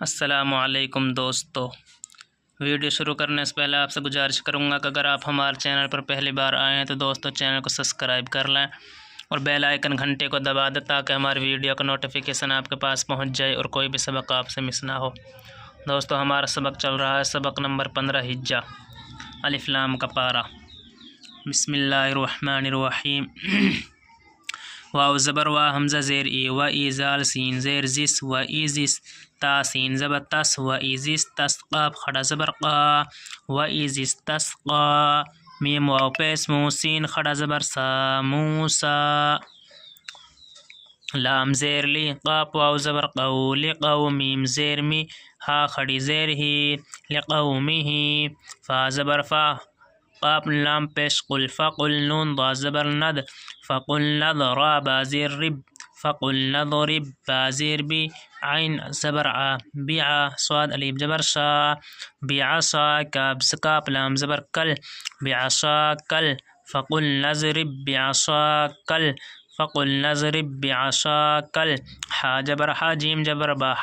السلام علیکم دوستو، ویڈیو شروع کرنے سے پہلے آپ سے گزارش کروں گا کہ اگر آپ ہمارے چینل پر پہلی بار آئے ہیں تو دوستو چینل کو سبسکرائب کر لیں اور بیل آئیکن گھنٹے کو دبا دیں تاکہ ہماری ویڈیو کا نوٹیفیکیشن آپ کے پاس پہنچ جائے اور کوئی بھی سبق آپ سے مس نہ ہو۔ دوستو ہمارا سبق چل رہا ہے سبق نمبر 15 ہجہ الف لام کا پارہ۔ بسم اللہ الرحمن الرحیم۔ واو زبر وا حمزہ زیر ای و ای زال سین زیر زس و ای زس تا سین زبر تس و ای زس تس قاف خڑا زبر قا و ای زس تس قا میم واو پیس مو سین خڑا زبر سا موسا لام زیر لی قاف واو زبر قو لقو میم زیر می ہا خڑی زیر ہی لقومی ہی فا زبر فا قاف لام پیش قل فقل نون ضا زبر ند فقل ند را بازیر رب فقل نضرب بازیر بی عین زبر ع بیع صاد الف زبر شا بعصا کاف لام زبر کل بعصا کل فقل نضرب بعصا کل فقل نضرب بعصا کل حا جبر حا جیم جبر با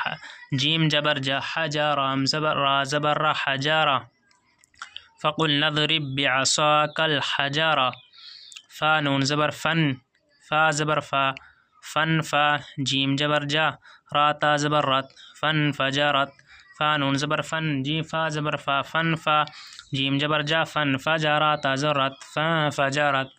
جیم جبر جا حجا رام زبر را زبر را حجارا فقل نضرب بعصاك الحجارة فا نون زبر فن فا زبر فا فن فا جیم جبر جا را تا زبر رت فن فجرت فا نون زبر فن جیم فا زبر فا فن فا جیم جبر جا فن فجا را تا زرت فا فجرت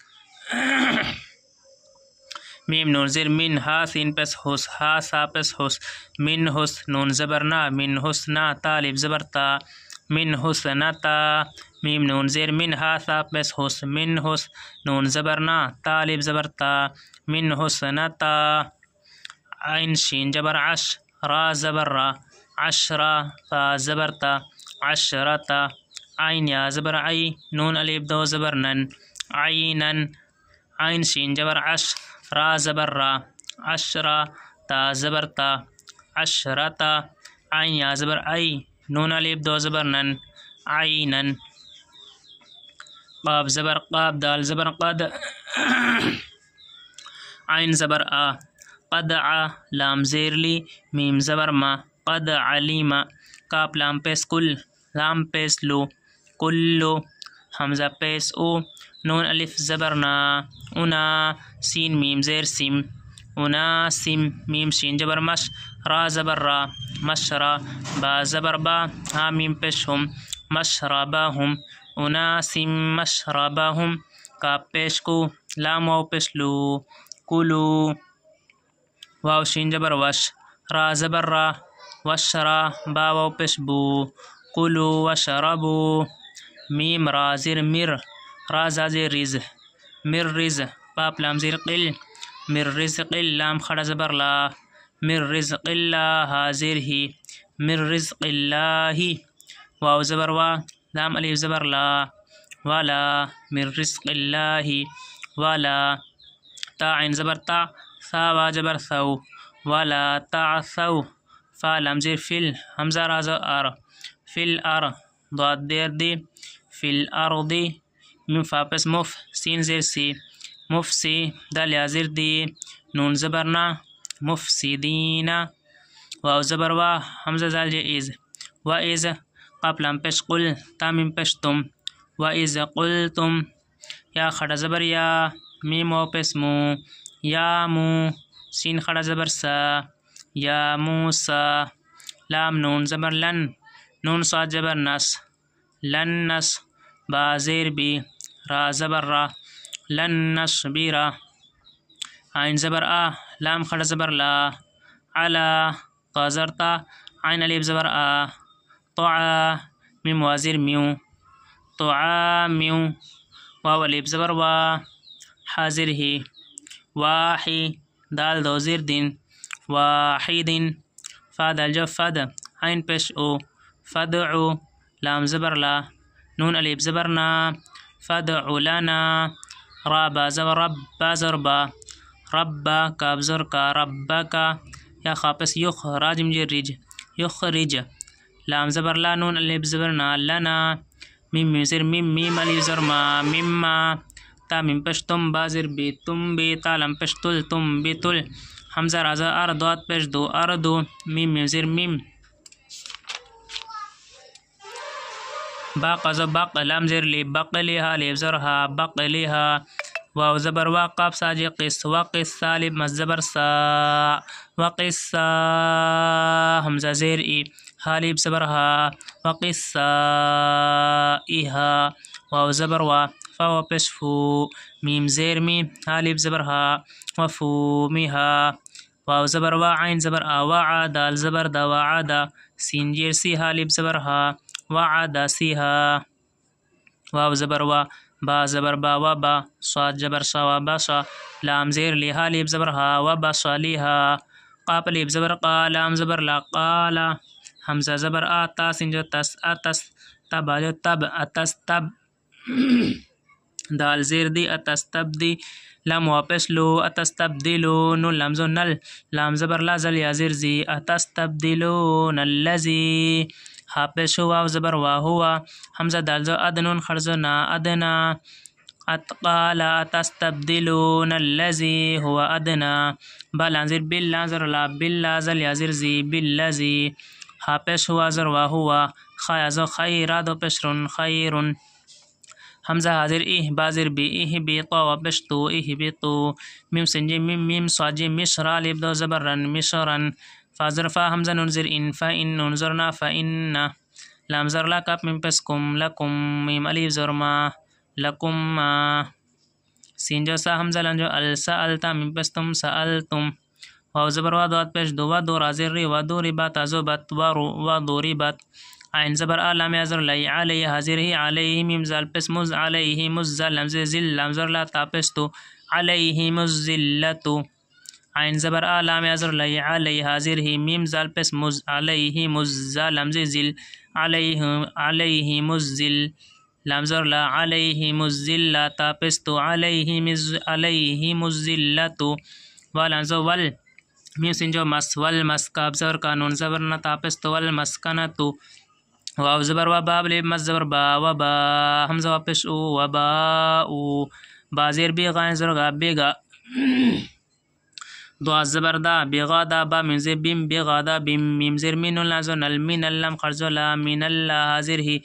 میم نون زیر من ہا سین پس حس ہا سا پس حس من حس نون زبر نا من حسنا طالب زبر تا من حسنتا میم نون زیر من ہا سا پس حس من حس نون زبر نا طالب زبر تا من حسنتا عین شین جبر عش را زبر را عشرا تا زبر تا عشرتا عین یا زبر عی نون الف دو زبر نن عینن عین شین جبر عش را زبر را عشرا تا زبر تا عشرتا عین یا زبر عی نون الف دو زبر نن عینن قاف زبر قاب دال زبر قد عین زبر آ قد ع لام زیر لی میم زبر ما قد علیم کاف لام پیس کل لام پیس لو کلو حمزہ پیس او نون الف زبر نا انا سین میم زیر سم انا سم میم شین جبر مش را زبر را مشرا با زبر با ہا میم پیش ہم مشربہم اناسم مشربہم کاف پیش کو لام واو پیش لو کلو واو شین جبر وش را زبر را وشرا با واو پیش بو کلو وشربو میم را زیر مر را زیر رز مر رز پاپ لام زیر قل مر رزق لام خڑا زبر لا مر رزق اللہ زیر ہی مر رزق اللہ واو زبر وا لام الف زبر لا ولا من رزق اللہ ولا تا عین زبر تا ثا وا جبر ثو ولا تعثو فا لام زیر فل حمزہ را ار فل ار ضاد دیر دی فل ارض من فا پس مف سین زیر سی مفسی دال یا زیر دی نون زبر نا مفسدینا واو زبر وا حمزہ زال جے ایز و ایز قاف لام پیش قل تا میم پیش تم و ایز قلتم یا خڑا زبر یا میم واو پیش مو یا مو سین خڑا زبر سا یا موسا لام نون زبر لن نون صاد جبر نس لن نس با زیر بی را زبر را لن نصبرا عین زبر آ لام خڑا زبر لا علا تا زرتا عین الف زبر آ طعا میم وازیر میو طعامیو واو الف زبر وا حاضر ہی واحی دال دو زیر دن واحدن فا دال جو فد عین پیش او فدعو لام زبر لا نون الف زبر نا فدعو لنا را با زبر رب با زر با ربا کاف زر کا ربکا یا خاپس یخ راجم جر رج یخرج لام زبر لا نون الف زبر نا لنا میم زر میم میم الف زر ما مما تا میم پیش تم با زر بی تم بی تا لام پیش تل تم بی تل حمزہ رازا ار دوات پیش دو اردو میم زر میم با قضا بق لام زیر لی بقلیها لیب زرها بقلیها واو زبر وا قاف ساجی قص وقص سالب مس زبر سا وقصا حمزہ زیر ای حالب زبر ها وقصا ایها واو زبر وا فاو پیش فو میم زیر می حالب زبر ها وفو میها واو زبر وا عین زبر آ وعا دال زبر دا وعدا سین جیر سی حالب زبر ها وعدا سیها واو زبر وا با زبر با و با صاد زبر سا و بصا لام زیر لی حالب زبر ها و بصا لیها قاف لیب زبر قا لام زبر لا قالا حمزہ زبر آ تا سین جو تس اتس تب جو تب اتس تب دال زیر دی اتستبدی لام واپس لو اتستبدلو نون لام زو نل لام زبر لا زل یا زیر زی اتستبدلون الذی حافظ شو واو زبر وا ہوا حمزہ دال زو ادنون خرزو نا ادنا اتقال اتستبدلون الذی هو ادنا با لام زیر بل لام زر لا بل لا زل یا زیر زی بالذی حافظ شو زر وا ہوا خا زو خیرات و پشرن خیرن حمزہ حاضر ایہ بازر بی ایہ بی طا و بشتو ایہ بی تو میم سنجی میم صاجی مشرا لیب دو زبرن مشرن فازر فا حمزہ ننظر ان فا ان ننظرنا فا ان لام زر لا کاپ میم پسکم لکم میم علیف زرما لکم ما سین جو سا حمزہ لنجو السالتا میم پستم سالتم واو زبر وا دوات پیش دو و دو رازر ری و دو ری بات ازو بات و دو ری بات عین زبر لام ازر لی علی حاضر ہی علیہ میم زال پس مز علیہ مزل لام زل لام زر لا تاپس تو علیہ مزلتو عین زبر لام ازر لی علی حاضر ہی میم زال پس مز علیہ مزل لام زل علیہ مزل لام زر لا علیہ مزل تاپس تو علیہ مزلتو ولام زو ول میم سنجو مس ول مس کاب زر قانون زبر نہ تاپس تو ول مسکنتو واو زبر و باب لیب مس زبر با و با حمزہ واپس او و با او با زیر بی غائن زرگا بیگا دو زبر دا بیغا دا با من زیر بیم بیغا دا بیم میم زیر مین لازو نل مین اللام خرزو لا مین اللہ حاضر ہی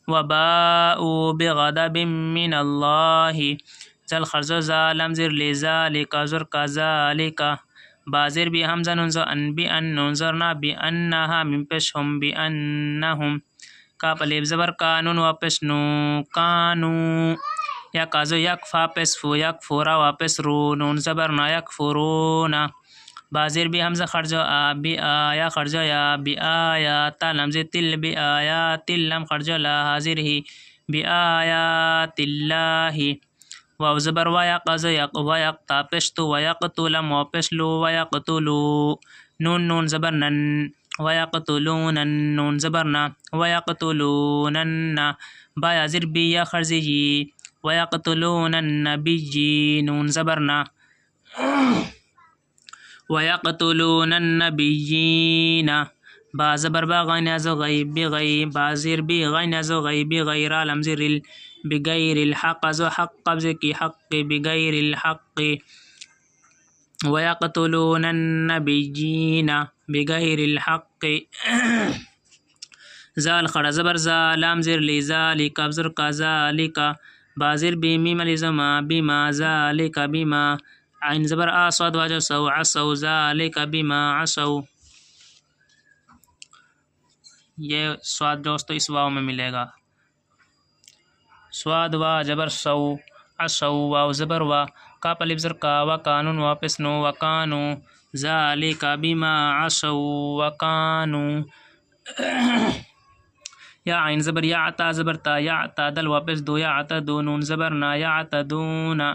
و با او بیغا دا بیم من اللہ زل خرزو زا لام زیر لی ذالکا زر کا ذالکا بازر بی حمزہ ننزو ان بی ان ننظرنا بی انہا من پیش ہم بی انہم کاپ لیب زبر کانون واپس نو کانو یا کازو یک فا پس فو یک فورا واپس رو نون زبر نا یک فورونا بازر بی حمزہ خرجو آ بی آیا خرجو یا بی آیا تا لمز تل بی آیا تل لم خرجو لا حاضر ہی بی آیات اللہ واو زبر و یقز یک و یک تا پشتو و یقتل واپس لو و یقتلو نون نون زبر نن و یقتلون نون زبر نا و یقتلونن با یا زر بی یا خرزی جی و یقتلون النبی نون زبر نا و یقتلون النبیین با زبر با غین ازو غیب بی غیب با زر بی غین ازو غیب بی غیر لم زر بغیر الحق ازو حق قبض کی حق بغیر الحق ويقتلون النبيين بغیر الحق زال خڑا زبر زا لام زر لی ذالک ابزر کا ذالک بازر بیمیم لزما بما ذالک بما عین زبر صاد واجو سو عصو ذالک بما عصو یہ سواد دوستو اس واو میں ملے گا سواد وا جبر سو عصو واو زبر وا کاپ الف زر کا و قانون واپس نو و کانو ذالک بما عصو و کانو یا عین زبر یا عطا زبر تا یا عطا دل واپس دو یا عطا دو نون زبر نا یا عطا دونا